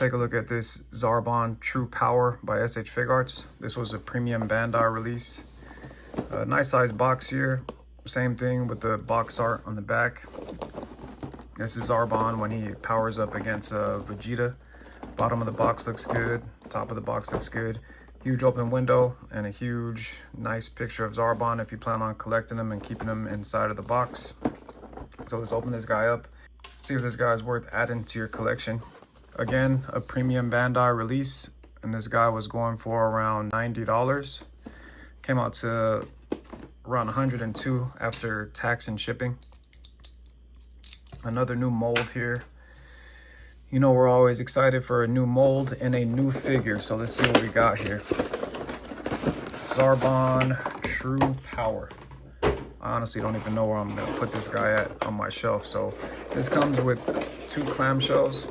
take a look at this Zarbon True Power by SH Figuarts. This was a premium Bandai release. Nice size box here. Same thing with the box art on the back. This is Zarbon when he powers up against Vegeta. Bottom of the box looks good. Top of the box looks good. Huge open window and a huge, nice picture of Zarbon if you plan on collecting them and keeping them inside of the box. So let's open this guy up. See if this guy is worth adding to your collection. Again, a premium Bandai release, and this guy was going for around $90. Came out to around 102 after tax and shipping. Another new mold here. You know we're always excited for a new mold and a new figure, so let's see what we got here. Zarbon True Power. I honestly don't even know where I'm gonna put this guy at on my shelf. So this comes with 2 clamshells.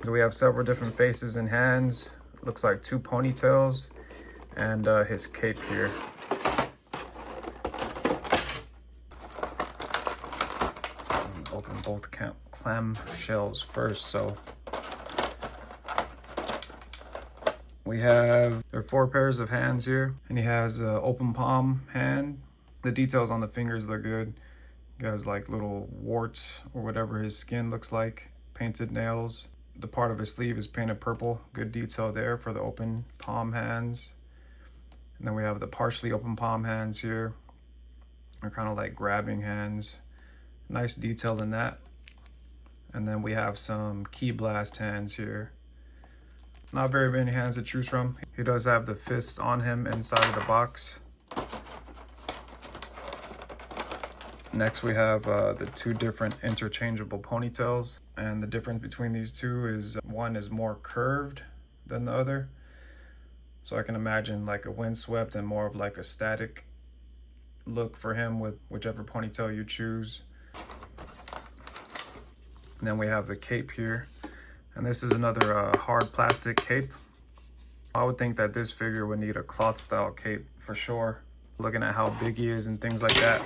So we have several different faces and hands. Looks like 2 ponytails and his cape here. Open both clamshells first. So we have, there are 4 pairs of hands here, and he has an open palm hand. The details on the fingers look good. He has like little warts or whatever his skin looks like. Painted nails. The part of his sleeve is painted purple. Good detail there for the open palm hands. And then we have the partially open palm hands here. They're kind of like grabbing hands. Nice detail in that. And then we have some key blast hands here. Not very many hands to choose from. He does have the fists on him inside of the box. Next we have the 2 different interchangeable ponytails, and the difference between these 2 is one is more curved than the other. So I can imagine like a windswept and more of like a static look for him with whichever ponytail you choose. And then we have the cape here, and this is another hard plastic cape. I would think that this figure would need a cloth style cape for sure, looking at how big he is and things like that.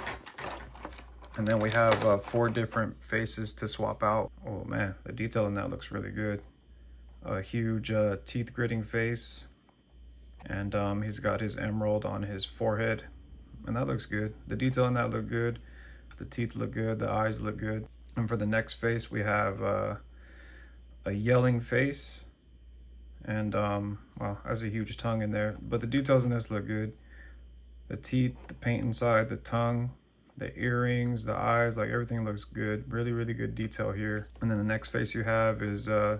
And then we have 4 different faces to swap out. Oh man, the detail in that looks really good. A huge teeth gritting face. And he's got his emerald on his forehead. And that looks good. The detail in that look good. The teeth look good, the eyes look good. And for the next face, we have a yelling face. And well, has a huge tongue in there. But the details in this look good. The teeth, the paint inside, the tongue, the earrings, the eyes, like everything looks good. Really, really good detail here. And then the next face you have is, I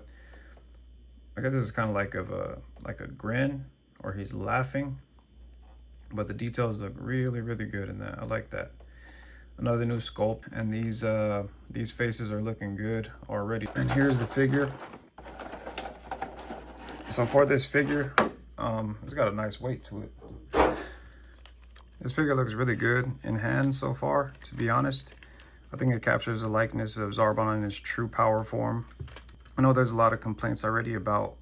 guess this is kind of like a grin, or he's laughing. But the details look really, really good in that. I like that. Another new sculpt, and these faces are looking good already. And here's the figure. So for this figure, it's got a nice weight to it. This figure looks really good in hand so far, to be honest. I think it captures the likeness of Zarbon in his true power form. I know there's a lot of complaints already about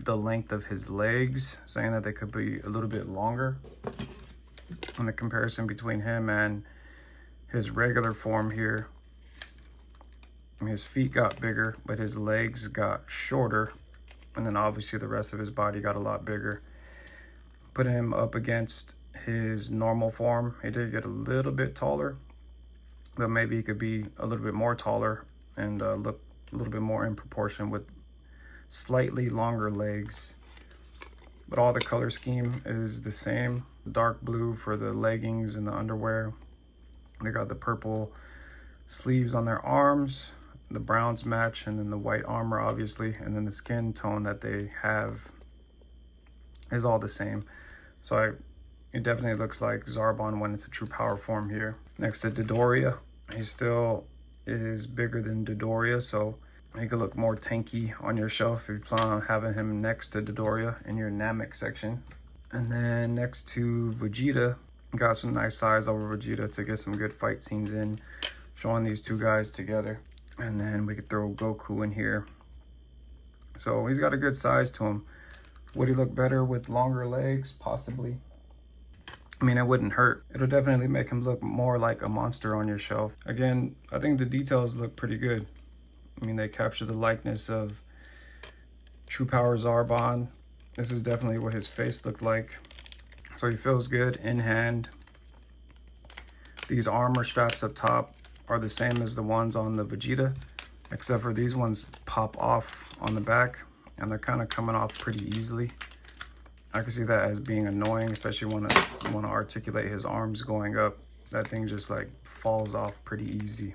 the length of his legs, saying that they could be a little bit longer. And the comparison between him and his regular form here, his feet got bigger, but his legs got shorter. And then obviously the rest of his body got a lot bigger. Putting him up against his normal form, he did get a little bit taller, but maybe he could be a little bit more taller and look a little bit more in proportion with slightly longer legs. But all the color scheme is the same. Dark blue for the leggings and the underwear. They got the purple sleeves on their arms, the browns match, and then the white armor obviously, and then the skin tone that they have is all the same. So it definitely looks like Zarbon went into true power form here. Next to Dodoria, he still is bigger than Dodoria, so he could look more tanky on your shelf if you plan on having him next to Dodoria in your Namek section. And then next to Vegeta, got some nice size over Vegeta to get some good fight scenes in, showing these 2 guys together. And then we could throw Goku in here. So he's got a good size to him. Would he look better with longer legs? Possibly. I mean, it wouldn't hurt. It'll definitely make him look more like a monster on your shelf. Again, I think the details look pretty good. I mean, they capture the likeness of True Power Zarbon. This is definitely what his face looked like. So he feels good in hand. These armor straps up top are the same as the ones on the Vegeta, except for these ones pop off on the back, and they're kind of coming off pretty easily. I can see that as being annoying, especially when you want to articulate his arms going up. That thing just like falls off pretty easy.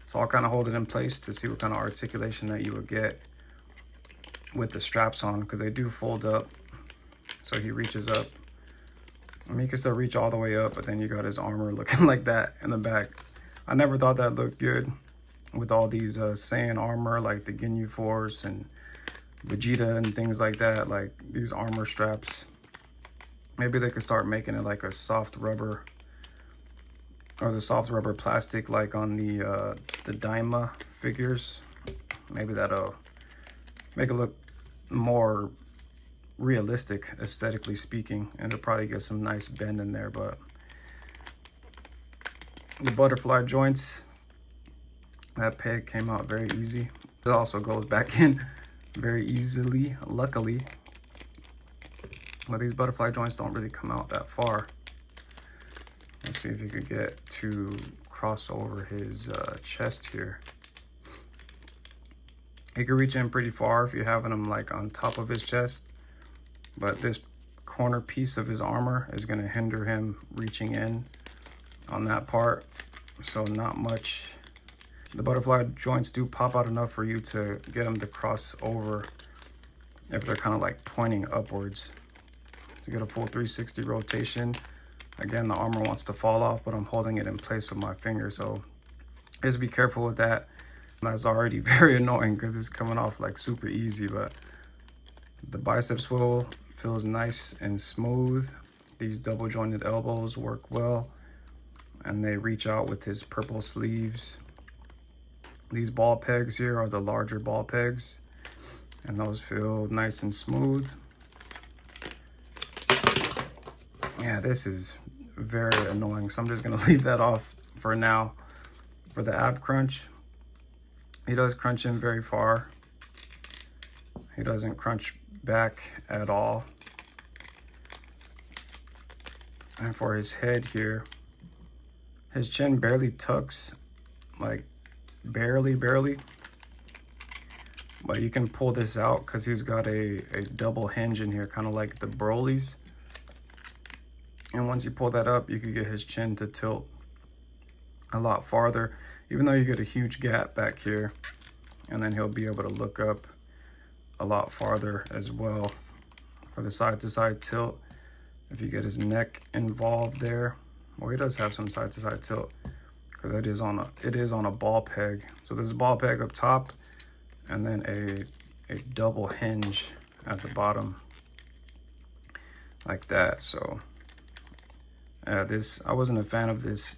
So I'll kind of hold it in place to see what kind of articulation that you would get with the straps on, because they do fold up. So he reaches up. I mean, he can still reach all the way up, but then you got his armor looking like that in the back. I never thought that looked good with all these Saiyan armor, like the Ginyu Force and Vegeta and things like that, like these armor straps. Maybe they could start making it like a soft rubber, or the soft rubber plastic like on the Daima figures. Maybe that'll make it look more realistic, aesthetically speaking, and it'll probably get some nice bend in there. But the butterfly joints, that peg came out very easy. It also goes back in very easily, luckily. But these butterfly joints don't really come out that far. Let's see if you could get to cross over his chest here. He could reach in pretty far if you're having him like on top of his chest, but this corner piece of his armor is going to hinder him reaching in on that part. So not much. The butterfly joints do pop out enough for you to get them to cross over if they're kind of like pointing upwards. To get a full 360 rotation. Again, the armor wants to fall off, but I'm holding it in place with my finger, so just be careful with that. That's already very annoying because it's coming off like super easy, but the bicep swivel feels nice and smooth. These double jointed elbows work well, and they reach out with his purple sleeves. These ball pegs here are the larger ball pegs, and those feel nice and smooth. Yeah, this is very annoying, so I'm just gonna leave that off for now. For the ab crunch, he does crunch in very far. He doesn't crunch back at all. And for his head here, his chin barely tucks, like barely. But you can pull this out because he's got a double hinge in here, kind of like the Broly's. And once you pull that up, you can get his chin to tilt a lot farther, even though you get a huge gap back here. And then he'll be able to look up a lot farther as well. For the side-to-side tilt, if you get his neck involved there, well, he does have some side-to-side tilt because it is on a ball peg. So there's a ball peg up top, and then a double hinge at the bottom, like that. So I wasn't a fan of this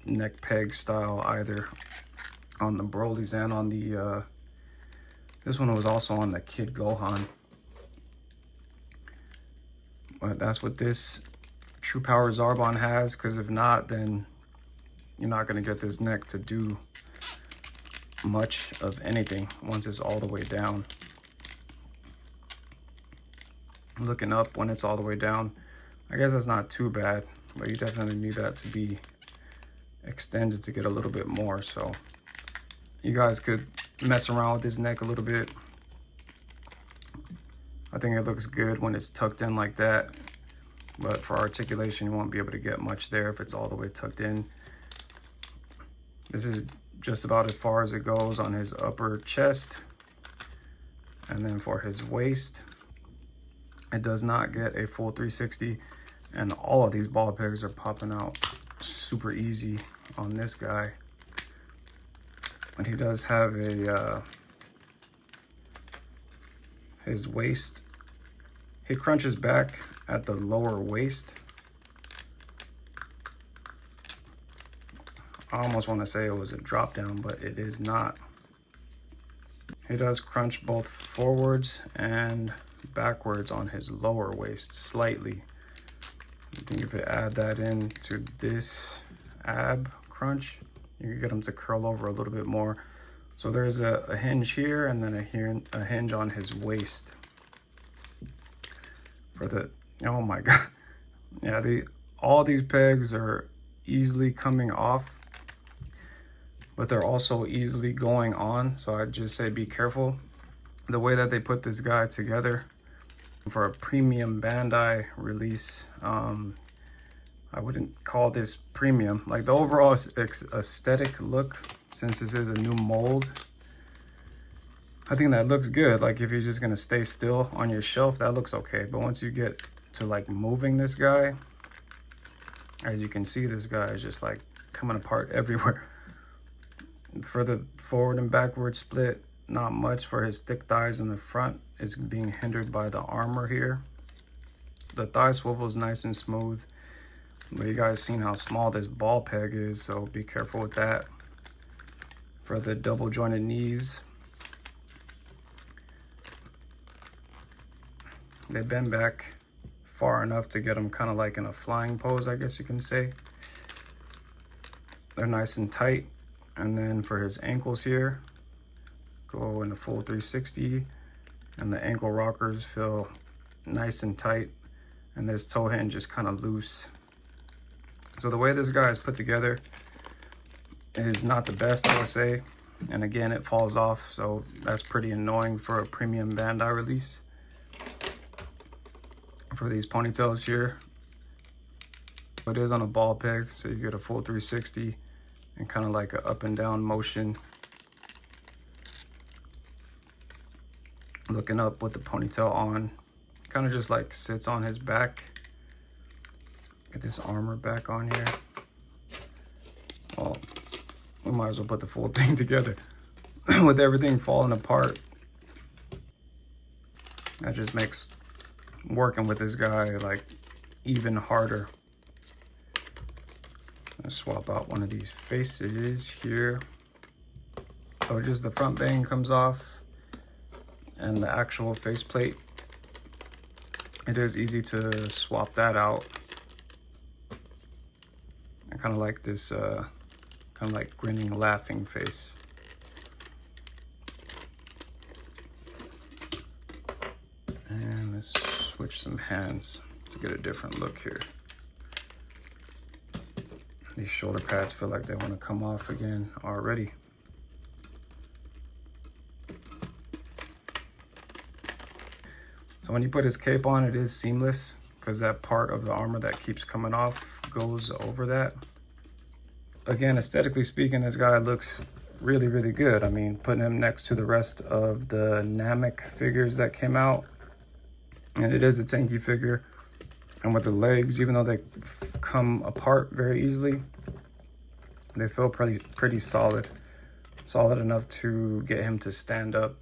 neck peg style either on the Broly's, and on the this one was also on the Kid Gohan. But that's what this True Power Zarbon has, because if not, then you're not going to get this neck to do much of anything once it's all the way down. Looking up when it's all the way down, I guess that's not too bad, but you definitely need that to be extended to get a little bit more. So you guys could mess around with this neck a little bit. I think it looks good when it's tucked in like that, but for articulation you won't be able to get much there if it's all the way tucked in. This is just about as far as it goes on his upper chest. And then for his waist, it does not get a full 360, and all of these ball pegs are popping out super easy on this guy. And he does have a his waist, he crunches back at the lower waist. I almost want to say it was a drop down, but it is not. He does crunch both forwards and backwards on his lower waist slightly. I think if you add that into this ab crunch, you can get him to curl over a little bit more. So there's a hinge here and then a hinge on his waist. For the, oh my God. Yeah, all these pegs are easily coming off, but they're also easily going on. So I'd just say be careful. The way that they put this guy together for a premium Bandai release, I wouldn't call this premium. Like the overall aesthetic look, since this is a new mold, I think that looks good. Like if you're just gonna stay still on your shelf, that looks okay. But once you get to like moving this guy, as you can see, this guy is just like coming apart everywhere. For the forward and backward split, not much. For his thick thighs in the front is being hindered by the armor here. The thigh swivel is nice and smooth, but you guys seen how small this ball peg is, so be careful with that. For the double jointed knees, they bend back far enough to get them kind of like in a flying pose, I guess you can say. They're nice and tight. And then for his ankles here, go in a full 360, and the ankle rockers feel nice and tight, and this toe hinge is kind of loose. So the way this guy is put together is not the best, I'll say. And again, it falls off, so that's pretty annoying for a premium Bandai release. For these ponytails here, it is on a ball peg, so you get a full 360 and kind of like an up and down motion, looking up with the ponytail on. Kind of just like sits on his back. Get this armor back on here. Well, we might as well put the full thing together. With everything falling apart, that just makes working with this guy like even harder. Let's swap out one of these faces here. So just the front bang comes off and the actual faceplate. It is easy to swap that out. I kind of like this kind of like grinning, laughing face. And let's switch some hands to get a different look here. These shoulder pads feel like they want to come off again already. So when you put his cape on, it is seamless because that part of the armor that keeps coming off goes over that. Again, aesthetically speaking, this guy looks really, really good. I mean, putting him next to the rest of the Namek figures that came out, and it is a tanky figure. And with the legs, even though they come apart very easily, they feel pretty solid. Solid enough to get him to stand up,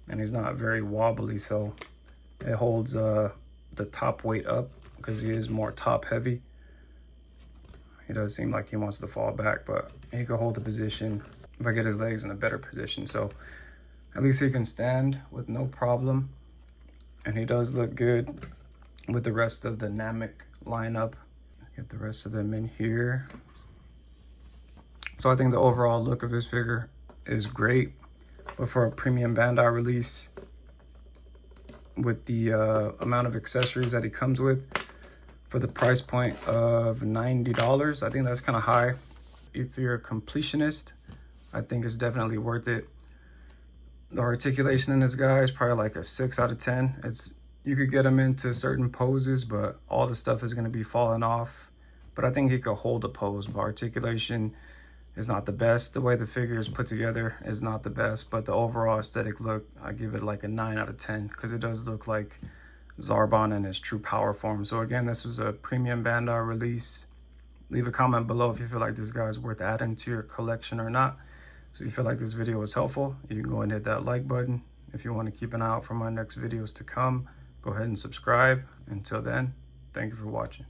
and he's not very wobbly, so it holds the top weight up because he is more top heavy. He does seem like he wants to fall back, but he can hold the position if I get his legs in a better position. So at least he can stand with no problem, and he does look good with the rest of the Namek lineup. Get the rest of them in here. So I think the overall look of this figure is great, but for a premium Bandai release with the amount of accessories that he comes with, for the price point of $90, I think that's kind of high. If you're a completionist, I think it's definitely worth it. The articulation in this guy is probably like a 6 out of 10. You could get him into certain poses, but all the stuff is going to be falling off. But I think he could hold a pose. But articulation is not the best. The way the figure is put together is not the best. But the overall aesthetic look, I give it like a 9 out of 10 because it does look like Zarbon in his true power form. So again, this was a premium Bandai release. Leave a comment below if you feel like this guy is worth adding to your collection or not. So if you feel like this video was helpful, you can go and hit that like button. If you want to keep an eye out for my next videos to come, go ahead and subscribe. Until then, thank you for watching.